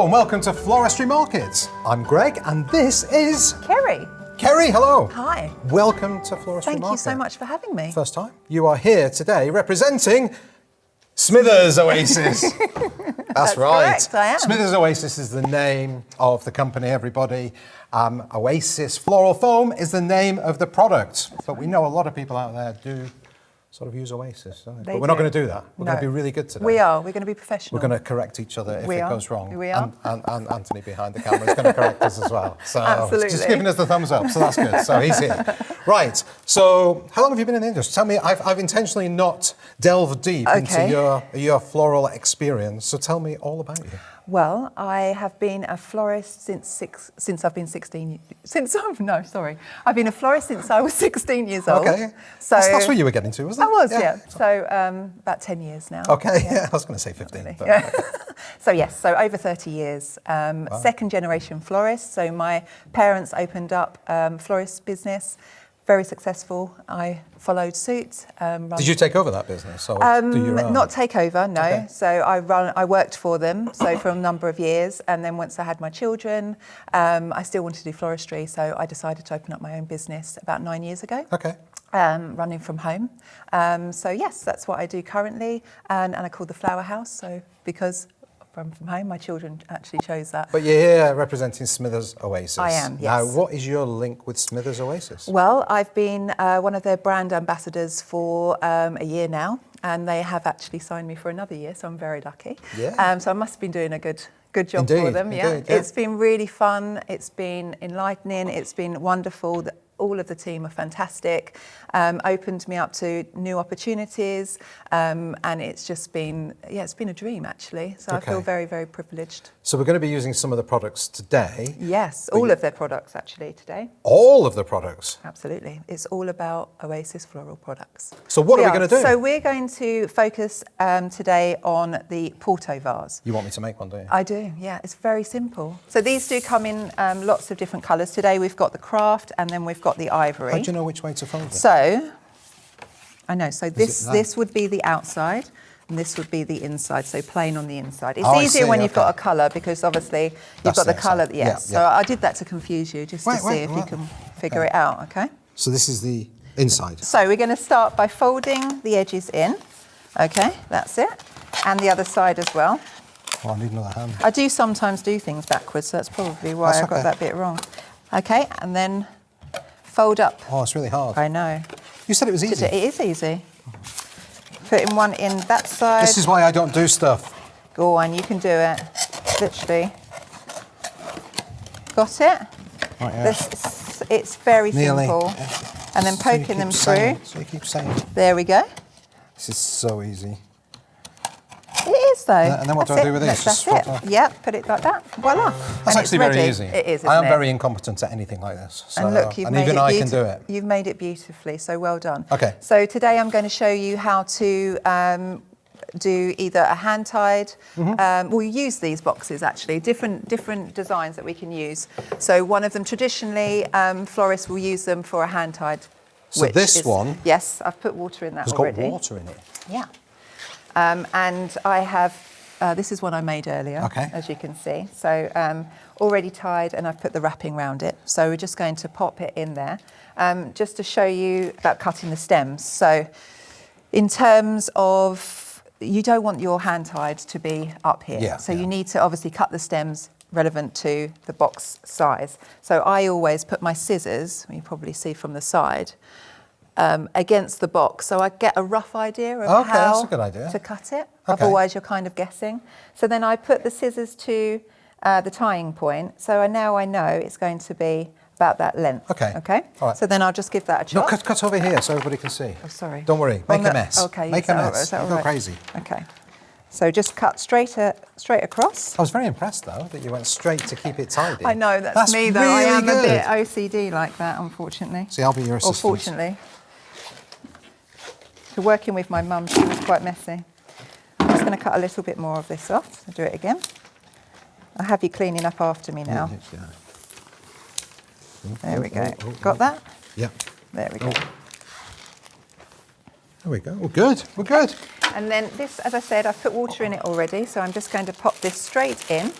Hello and welcome to Floristry Market. I'm Greg and this is... Kerrie. Kerrie, hello. Hi. Welcome to Floristry Market. Thank you so much for having me. First time. You are here today representing Smithers-Oasis. That's right. Correct, I am. Smithers-Oasis is the name of the company, everybody. Oasis Floral Foam is the name of the product. But we know a lot of people out there do sort of use Oasis, don't they? But we're not going to do that. We're going to be really good today. We are. We're going to be professional. We're going to correct each other if it goes wrong. We are. And Anthony behind the camera is going to correct us as well. So Absolutely. just giving us the thumbs up, so that's good. So he's here. Right, so how long have you been in the industry? Tell me, I've intentionally not delved deep into your floral experience, so tell me all about you. Well, I have been a florist since I've been 16. I've been a florist since I was 16 years old. Okay, so that's what you were getting to, wasn't it? I was, yeah. So about 10 years now. Okay, yeah, I was going to say 15. But, yeah. So yes, so over 30 years. Wow. Second generation florist. So my parents opened up florist business. Very successful. I followed suit. Did you take over that business? Or do your own? Not take over, no. Okay. So I worked for them, so for a number of years, and then once I had my children, I still wanted to do floristry, so I decided to open up my own business about 9 years ago. Okay. Running from home. So yes, that's what I do currently, and I call the Flower House. So because from home, my children actually chose that. But you're here representing Smithers-Oasis. I am, yes. Now, what is your link with Smithers-Oasis? Well, I've been one of their brand ambassadors for a year now, and they have actually signed me for another year, so I'm very lucky. Yeah. So I must have been doing a good job Indeed, for them. indeed, yeah. It's been really fun. It's been enlightening. It's been wonderful. All of the team are fantastic, opened me up to new opportunities, and it's just been, it's been a dream actually. So I feel very, very privileged. So we're going to be using some of the products today. Yes, all of their products actually today. All of the products? Absolutely. It's all about Oasis floral products. So what are we going to do? So we're going to focus today on the Porto Vase. You want me to make one, do you? I do, yeah. It's very simple. So these do come in lots of different colours. Today we've got the craft and then we've got the ivory. How do you know which way to fold it? So, I know, so this would be the outside and this would be the inside, so plain on the inside. It's easier when you've got a colour because obviously you've got the colour, yes. So I did that to confuse you just to see if you can figure it out, okay? So this is the inside. So we're going to start by folding the edges in, okay, that's it, and the other side as well. Oh, I need another hand. I do sometimes do things backwards, so that's probably why I got that bit wrong. Okay, and then fold up. Oh, it's really hard. I know. You said it was easy. It is easy. Putting one in that side. This is why I don't do stuff. Go on, you can do it. Literally. Got it? Right, yeah. It's very Nearly. simple. And then poking them through. So you keep saying. There we go. This is so easy. It is though. And then what do I do with this? That's it. Yep, put it like that. Voila. That's actually very easy. It is, I am very incompetent at anything like this. So, and look, even I can do it. You've made it beautifully, so well done. Okay. So today I'm going to show you how to do either a hand-tied, we'll use these boxes actually, different designs that we can use. So one of them, traditionally, florists will use them for a hand-tied. So this one? Yes, I've put water in that already. It's got water in it. Yeah. And I have, this is one I made earlier, as you can see. So already tied and I've put the wrapping around it. So we're just going to pop it in there. Just to show you about cutting the stems. So in terms of, you don't want your hand tied to be up here. Yeah, so you need to obviously cut the stems relevant to the box size. So I always put my scissors, you probably see from the side, against the box, so I get a rough idea of how that's a good idea. to cut it. Otherwise, you're kind of guessing. So then I put the scissors to the tying point. So now I know it's going to be about that length. Okay. Okay. All right. So then I'll just give that a chop. No, cut over here so everybody can see. Oh, sorry. Don't worry. Make a mess. Okay. Make a mess. All Go right? crazy. Okay. So just cut straight across. I was very impressed though that you went straight to keep it tidy. I know that's me though. Really I am good. a bit OCD like that, unfortunately. See, I'll be your assistant. Or fortunately. So working with my mum, she was quite messy. I'm just going to cut a little bit more of this off. I'll do it again. I'll have you cleaning up after me now. Yeah. There we go. Got that? Yeah. There we go. There we go. Oh, good. We're good. And then this, as I said, I've put water in it already, so I'm just going to pop this straight in.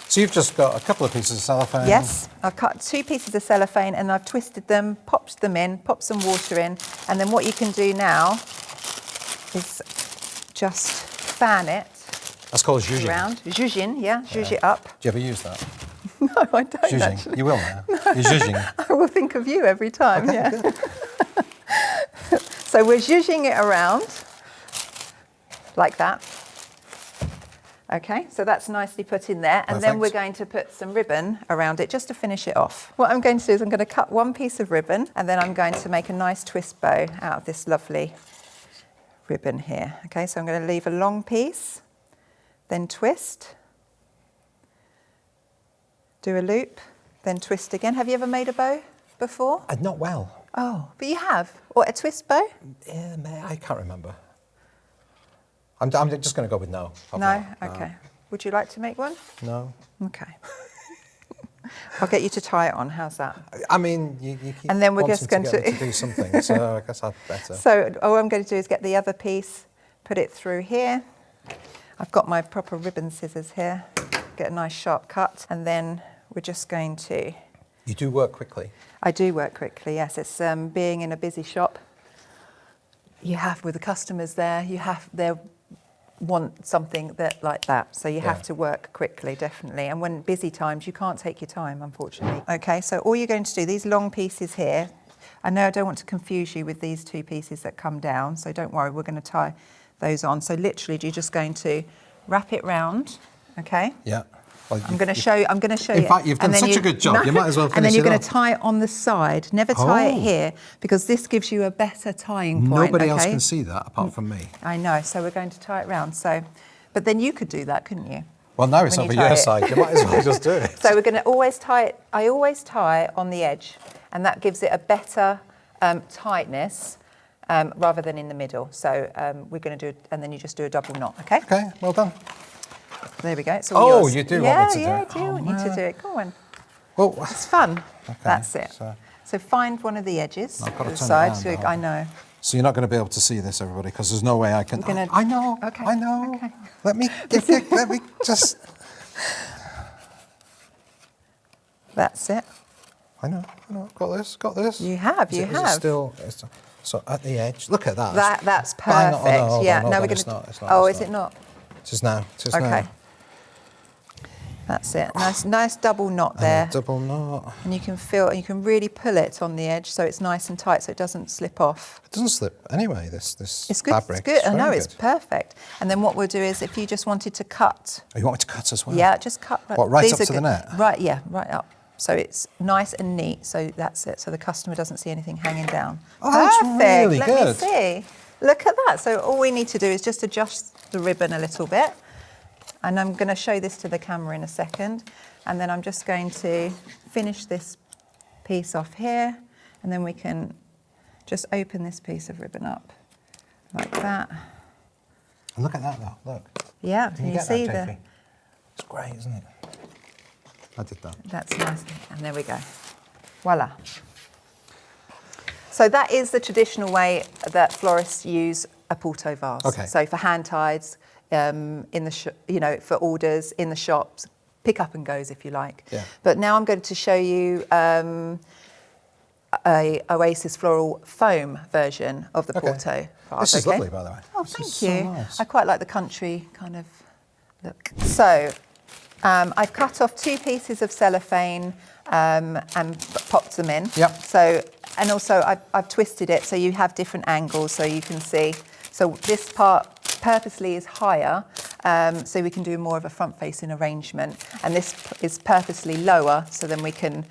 So you've just got a couple of pieces of cellophane. Yes, I've cut 2 pieces of cellophane and I've twisted them, popped them in, popped some water in, and then what you can do now is just fan it. That's called zhuzhing. Around. Zhuzhing, yeah, zhuzh it up. Do you ever use that? No, I don't Zhuzhing. actually. You will now. You're zhuzhing. I will think of you every time, Okay, yeah. good. So we're zhuzhing it around like that. Okay, so that's nicely put in there. And then we're going to put some ribbon around it just to finish it off. What I'm going to do is I'm going to cut 1 piece of ribbon and then I'm going to make a nice twist bow out of this lovely ribbon here. Okay, so I'm going to leave a long piece, then twist, do a loop, then twist again. Have you ever made a bow before? Not well. Oh, but you have? Or a twist bow? Yeah, I can't remember. I'm just going to go with no. No? Okay. Would you like to make one? No. Okay. I'll get you to tie it on. How's that? I mean, you keep and then we're wanting just going to, get me to do something, so I guess I'd better. So all I'm going to do is get the other piece, put it through here. I've got my proper ribbon scissors here. Get a nice sharp cut, and then we're just going to... You do work quickly? I do work quickly, yes. It's being in a busy shop. You have, with the customers there, they want something like that. So you have to work quickly, definitely. And when busy times, you can't take your time, unfortunately. Okay, so all you're going to do, these long pieces here, I know I don't want to confuse you with these 2 pieces that come down, so don't worry, we're going to tie those on. So literally, you're just going to wrap it round, okay? Yeah. Well, I'm going to show you. In fact, you've done such a good job. You might as well finish it off. And then you're going to tie it on the side. Never tie it here, because this gives you a better tying point. Nobody else can see that apart from me. I know. So we're going to tie it round. So, but then you could do that, couldn't you? Well, now it's over your side. You might as well just do it. So we're going to always tie it. I always tie it on the edge, and that gives it a better tightness rather than in the middle. So we're going to do, and then you just do a double knot. Okay. Okay. Well done. There we go. It's all yours. You do want me to do it? Yeah, I do want you to do it. Go on. Well, it's fun. Okay, that's it. So find one of the edges. I've got to the turn side. it around, I know. So you're not going to be able to see this, everybody, because there's no way I can. I know. Okay. I know. Okay. Let me just. That's it. I know. Got this. You have. Is it still. So at the edge. Look at that. That's perfect. Yeah. Now we're going to. Oh, is it not? Just now. Okay. That's it. Nice double knot there. Double knot. And you can really pull it on the edge so it's nice and tight so it doesn't slip off. It doesn't slip anyway, this it's good, fabric. It's good. I know, it's perfect. And then what we'll do is if you just wanted to cut. Oh, you want me to cut as well? Yeah, just cut. What, right up to the net? Right, yeah, right up. So it's nice and neat. So that's it. So the customer doesn't see anything hanging down. Oh, that's really good. Let me see. Look at that. So all we need to do is just adjust the ribbon a little bit. And I'm going to show this to the camera in a second. And then I'm just going to finish this piece off here. And then we can just open this piece of ribbon up like that. And look at that though, look. Yeah, can you see that, it's great, isn't it? I did that. That's nice. And there we go. Voila. So that is the traditional way that florists use a Porto vase. Okay. So for hand ties, in the for orders in the shops, pick up and goes if you like. Yeah. But now I'm going to show you a Oasis floral foam version of the Porto vase. This is lovely, by the way. Oh, this thank is you. So nice. I quite like the country kind of look. So I've cut off 2 pieces of cellophane and popped them in. Yep. So, and also I've twisted it so you have different angles so you can see. So this part purposely is higher so we can do more of a front-facing arrangement. And this is purposely lower so then we can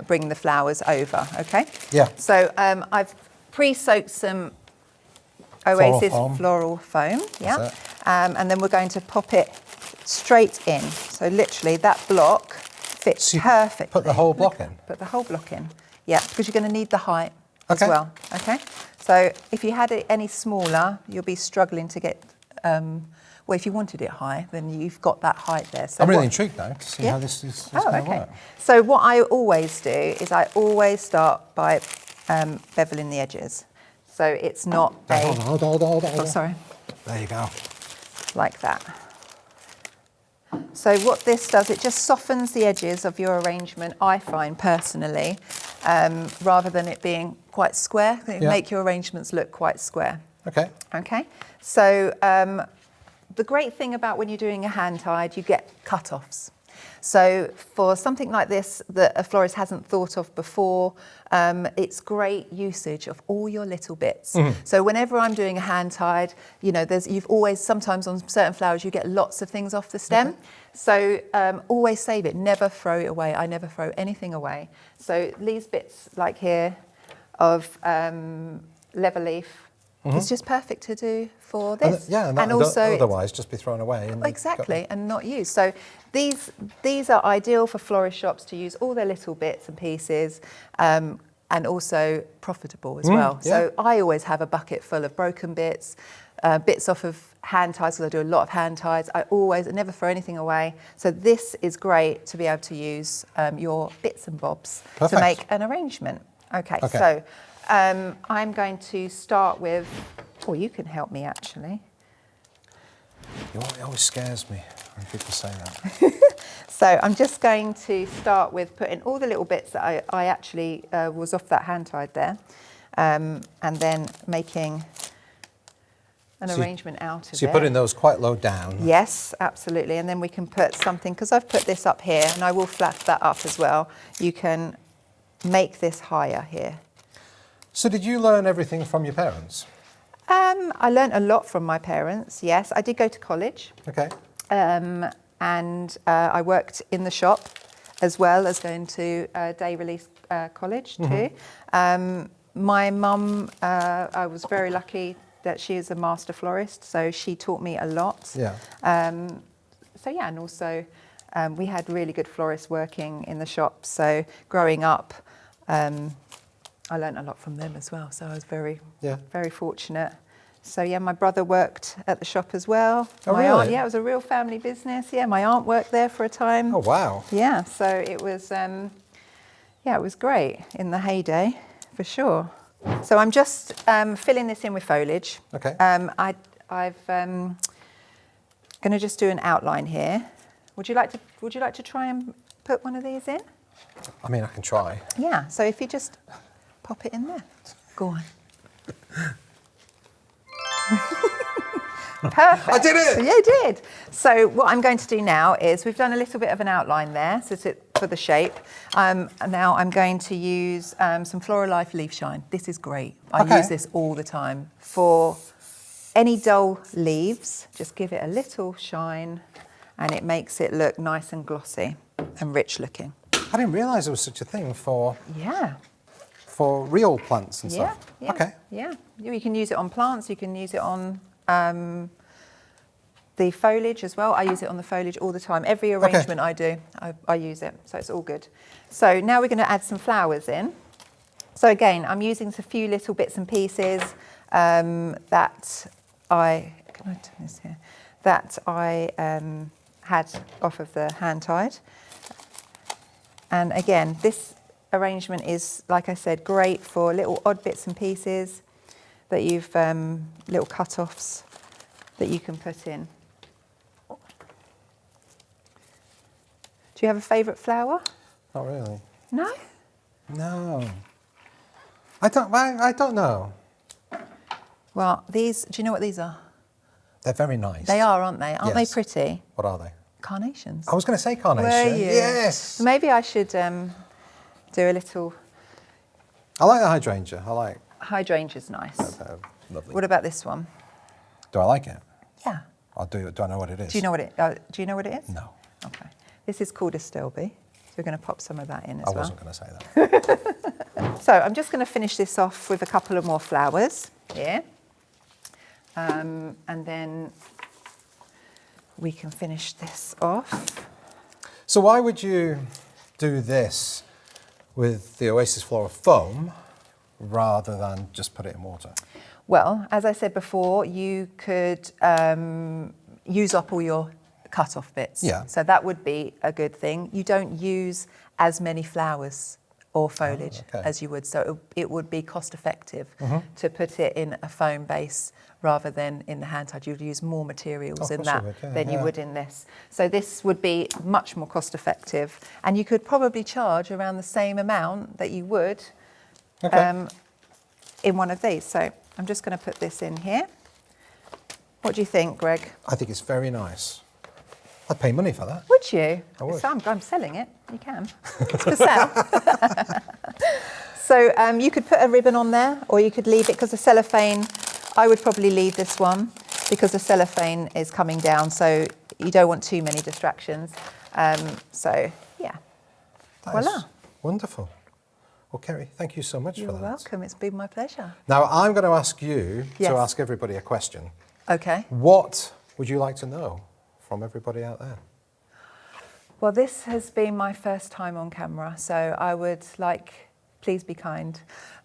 bring the flowers over, okay? Yeah. So I've pre-soaked some Oasis floral foam. Yeah. And then we're going to pop it straight in. So literally that block fits perfectly. Put the whole block in? Put the whole block in. Yeah, because you're going to need the height as Okay. well. Okay. So if you had it any smaller, you'll be struggling to get. Well, if you wanted it high, then you've got that height there. So I'm really intrigued now to see how this is going to work. So what I always do is I always start by beveling the edges. So it's not Hold on. Oh, sorry. There you go. Like that. So what this does, it just softens the edges of your arrangement, I find personally, rather than it being quite square. It make your arrangements look quite square. Okay. Okay. So the great thing about when you're doing a hand tied, you get cut-offs. So for something like this that a florist hasn't thought of before, it's great usage of all your little bits. So whenever I'm doing a hand tied, you know, you've always, sometimes on certain flowers, you get lots of things off the stem. So always save it, never throw it away. I never throw anything away. So these bits like here of leather leaf, it's just perfect to do for this. And also otherwise just be thrown away. Exactly, and not used. So these are ideal for florist shops to use all their little bits and pieces, and also profitable as well. So I always have a bucket full of broken bits, bits off of hand ties, because I do a lot of hand ties. I never throw anything away. So this is great to be able to use your bits and bobs to make an arrangement. Okay. So I'm going to start with, or you can help me actually. It always scares me when people say that. So I'm just going to start with putting all the little bits that I actually was off that hand tied there, and then making an arrangement out of it. So you're putting those quite low down? Yes, absolutely. And then we can put something, because I've put this up here, and I will flat that up as well. You can make this higher here. So did you learn everything from your parents? I learned a lot from my parents, yes. I did go to college. Okay. And I worked in the shop as well as going to day release college too. My mum, I was very lucky that she is a master florist, so she taught me a lot. Yeah. And also we had really good florists working in the shop. So growing up, I learned a lot from them as well. So I was very fortunate. So yeah, my brother worked at the shop as well. Oh, my really? aunt, it was a real family business. Yeah, my aunt worked there for a time. Oh, wow. Yeah, so it was, it was great in the heyday, for sure. So I'm just filling this in with foliage. Okay. I'm going to just do an outline here. Would you like to try and put one of these in? I mean, I can try. Yeah. So if you just pop it in there, go on. Perfect. I did it! Yeah, you did. So what I'm going to do now is we've done a little bit of an outline there for the shape. And now I'm going to use some Floral Life Leaf Shine. This is great. I use this all the time. For any dull leaves, just give it a little shine and it makes it look nice and glossy and rich looking. I didn't realise there was such a thing for real plants and stuff. Yeah. Okay. Yeah. You can use it on plants. You can use it on the foliage as well. I use it on the foliage all the time. Every arrangement I do, I use it. So it's all good. So now we're going to add some flowers in. So again, I'm using a few little bits and pieces that I had off of the hand tied. And again, this arrangement is, like I said, great for little odd bits and pieces that you've, little cut-offs that you can put in. Do you have a favourite flower? Not really. No? No. I don't know. Well, these, do you know what these are? They're very nice. They are, aren't they? Aren't they pretty? What are they? Carnations. I was going to say carnation. Were you? Yes. Maybe I should do a little... I like the hydrangea. I like... Hydrangea's nice. Lovely. What about this one? Do I like it? Yeah. I'll do it. Do I know what it is? Do you know what it is? No. Okay. This is called a stilby. So we're going to pop some of that in as well. I wasn't going to say that. So I'm just going to finish this off with a couple of more flowers here. And then we can finish this off. So why would you do this with the Oasis Floral foam rather than just put it in water? Well, as I said before, you could use up all your cut-off bits. Yeah. So that would be a good thing. You don't use as many flowers or foliage as you would. So it would be cost effective to put it in a foam base rather than in the hand tied. You'd use more materials in that than you would in this. So this would be much more cost effective, and you could probably charge around the same amount that you would in one of these. So I'm just going to put this in here. What do you think, Greg? I think it's very nice. I'd pay money for that. Would you? I would. So I'm selling it. You can. It's for sale. So you could put a ribbon on there, or you could leave it, because the cellophane, I would probably leave this one because the cellophane is coming down, so you don't want too many distractions. So yeah, voila. Wonderful. Well, Kerrie, thank you so much for that. You're welcome. It's been my pleasure. Now I'm going to ask you to ask everybody a question. Okay. What would you like to know from everybody out there? Well, this has been my first time on camera, so I would like, please be kind,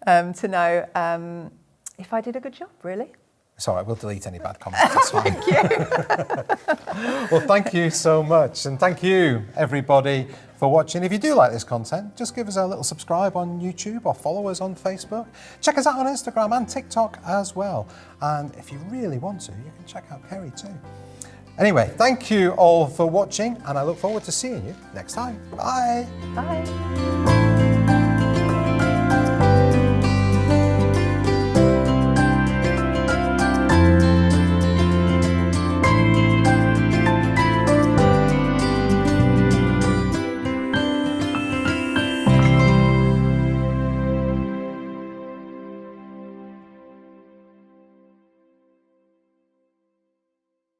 to know if I did a good job, really. It's all right, we'll delete any bad comments. That's fine. Thank you. Well, thank you so much, and thank you, everybody, for watching. If you do like this content, just give us a little subscribe on YouTube or follow us on Facebook. Check us out on Instagram and TikTok as well. And if you really want to, you can check out Kerrie too. Anyway, thank you all for watching, and I look forward to seeing you next time. Bye. Bye.